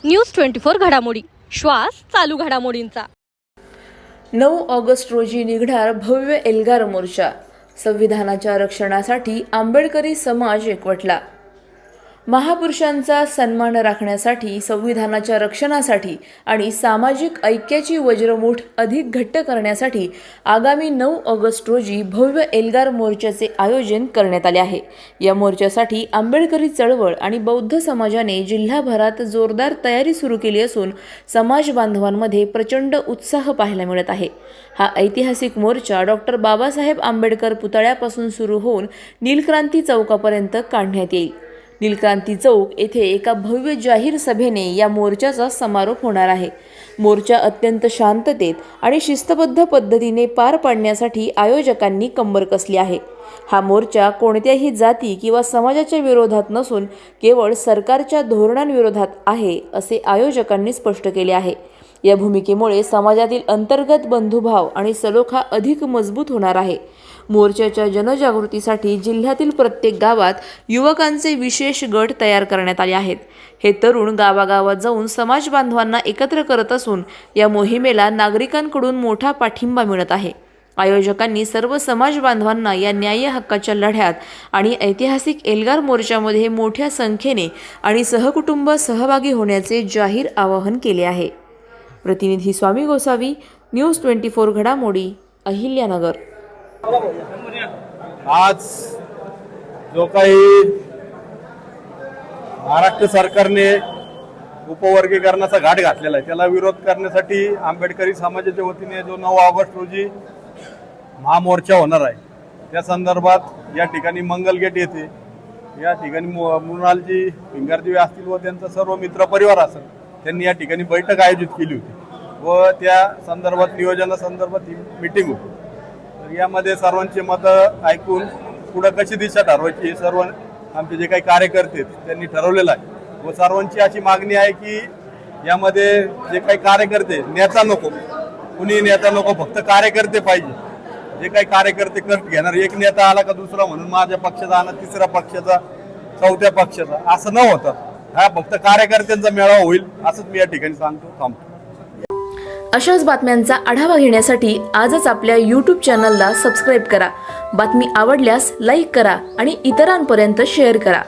News 24 घडामोडी, श्वास चालू घडामोडींचा। 9 ऑगस्ट रोजी निघणार भव्य एल्गार मोर्चा। संविधानाच्या रक्षणासाठी आंबेडकरी समाज एकवटला। महापुरुषांचा सन्मान राखण्यासाठी, संविधानाच्या रक्षणासाठी आणि सामाजिक ऐक्याची वज्रमूठ अधिक घट्ट करण्यासाठी आगामी 9 ऑगस्ट रोजी भव्य एल्गार मोर्चाचे आयोजन करण्यात आले आहे। या मोर्चासाठी आंबेडकरी चळवळ आणि बौद्ध समाजाने जिल्हाभरात जोरदार तयारी सुरू केली असून समाज बांधवांमध्ये प्रचंड उत्साह पाहायला मिळत आहे। हा ऐतिहासिक मोर्चा डॉक्टर बाबासाहेब आंबेडकर पुतळ्यापासून सुरू होऊन नीलक्रांती चौकापर्यंत काढण्यात येईल। नीलक्रांती चौक येथे एका भव्य जाहीर सभेने या मोर्चाचा समारोप होणार आहे। मोर्चा अत्यंत शांततेत आणि शिस्तबद्ध पद्धतीने पार पाडण्यासाठी आयोजकांनी कंबर कसली आहे। हा मोर्चा कोणत्याही जाती किंवा समाजाच्या विरोधात नसून केवळ सरकारच्या धोरणांविरोधात आहे, असे आयोजकांनी स्पष्ट केले आहे। या भूमिकेमुळे समाजातील अंतर्गत बंधुभाव आणि सलोखा अधिक मजबूत होणार आहे। मोर्चाच्या जनजागृतीसाठी जिल्ह्यातील प्रत्येक गावात युवकांचे विशेष गट तयार करण्यात आले आहेत। हे तरुण गावागावात जाऊन समाज बांधवांना एकत्र करत असून या मोहिमेला नागरिकांकडून मोठा पाठिंबा मिळत आहे। आयोजकांनी सर्व समाज बांधवांना या न्याय हक्काच्या लढ्यात आणि ऐतिहासिक एल्गार मोर्चामध्ये मोठ्या संख्येने आणि सहकुटुंब सहभागी होण्याचे जाहीर आवाहन केले आहे। प्रतिनिधी स्वामी गोसावी, न्यूज 24 घडामोडी, अहिल्यानगर। आज जो काही महाराष्ट्र सरकारने उपवर्गीकरणाचा घाट घातलेला आहे त्याला विरोध करण्यासाठी आंबेडकरी समाजाच्या वतीने जो 9 ऑगस्ट रोजी महामोर्चा होणार आहे, त्या संदर्भात या ठिकाणी मंगलगेट येथे या ठिकाणी मृणालजी भिंगारदेवी असतील व त्यांचा सर्व मित्र परिवार असेल त्यांनी या ठिकाणी बैठक आयोजित केली होती व त्या संदर्भात नियोजनासंदर्भात ही मीटिंग होती। तर यामध्ये सर्वांची मतं ऐकून पुढे कशी दिशा ठरवायची हे सर्व आमचे जे काही कार्यकर्ते त्यांनी ठरवलेलं आहे व सर्वांची अशी मागणी आहे की यामध्ये जे काही कार्यकर्ते, नेता नको, कुणी नेता नको, फक्त कार्यकर्ते पाहिजे। जे काही कार्यकर्ते कष्ट घेणार, एक नेता आला का दुसरा म्हणून माझ्या पक्षाचा आला, तिसऱ्या पक्षाचा, चौथ्या पक्षाचा, असं न होतं हा फक्त कार्यकर्त्यांचा मेळावा होईल असंच मी या ठिकाणी थांबतो। अशाच बातम्यांचा आढावा घेण्यासाठी आजच आपल्या YouTube चॅनलला सबस्क्राईब करा। बातमी आवडल्यास लाईक करा आणि इतरांपर्यंत शेअर करा।